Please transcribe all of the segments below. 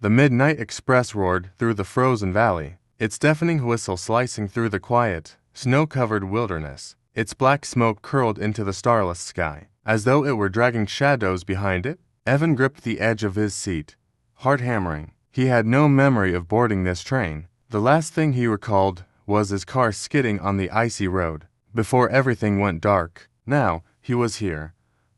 The Midnight Express roared through the frozen valley, its deafening whistle slicing through the quiet, snow-covered wilderness. Its black smoke curled into the starless sky, as though it were dragging shadows behind it. Evan gripped the edge of his seat, heart hammering. He had no memory of boarding this train. The last thing he recalled was his car skidding on the icy road, before everything went dark. Now, he was here,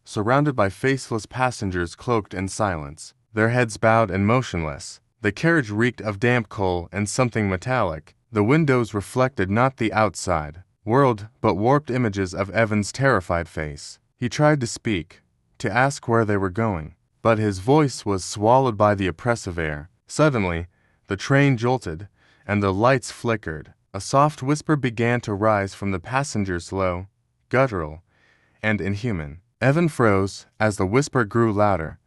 surrounded by faceless passengers cloaked in silence, their heads bowed and motionless. The carriage reeked of damp coal and something metallic. The windows reflected not the outside world, but warped images of Evan's terrified face. He tried to speak, to ask where they were going, but his voice was swallowed by the oppressive air. Suddenly, the train jolted, and the lights flickered. A soft whisper began to rise from the passengers, low, guttural, and inhuman. Evan froze as the whisper grew louder,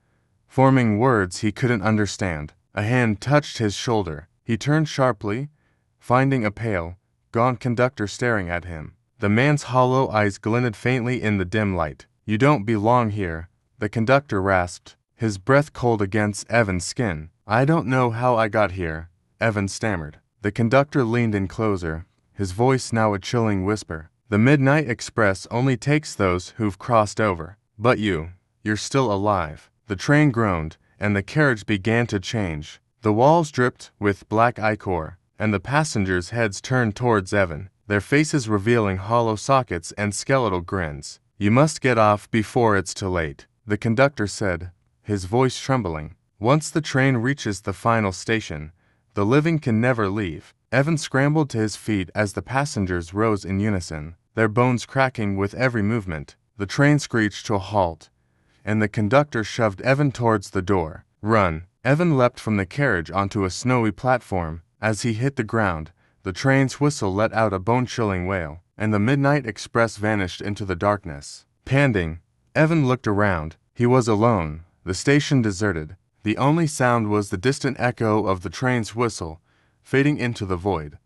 forming words he couldn't understand. A hand touched his shoulder. He turned sharply, finding a pale, gaunt conductor staring at him. The man's hollow eyes glinted faintly in the dim light. "You don't belong here," the conductor rasped, his breath cold against Evan's skin. "I don't know how I got here," Evan stammered. The conductor leaned in closer, his voice now a chilling whisper. "The Midnight Express only takes those who've crossed over. But you're still alive." The train groaned, and the carriage began to change. The walls dripped with black ichor, and the passengers' heads turned towards Evan, their faces revealing hollow sockets and skeletal grins. "You must get off before it's too late," the conductor said, his voice trembling. "Once the train reaches the final station, the living can never leave." Evan scrambled to his feet as the passengers rose in unison, their bones cracking with every movement. The train screeched to a halt, and the conductor shoved Evan towards the door. "Run!" Evan leapt from the carriage onto a snowy platform. As he hit the ground, the train's whistle let out a bone-chilling wail, and the Midnight Express vanished into the darkness. Panting, Evan looked around. He was alone, the station deserted. The only sound was the distant echo of the train's whistle, fading into the void.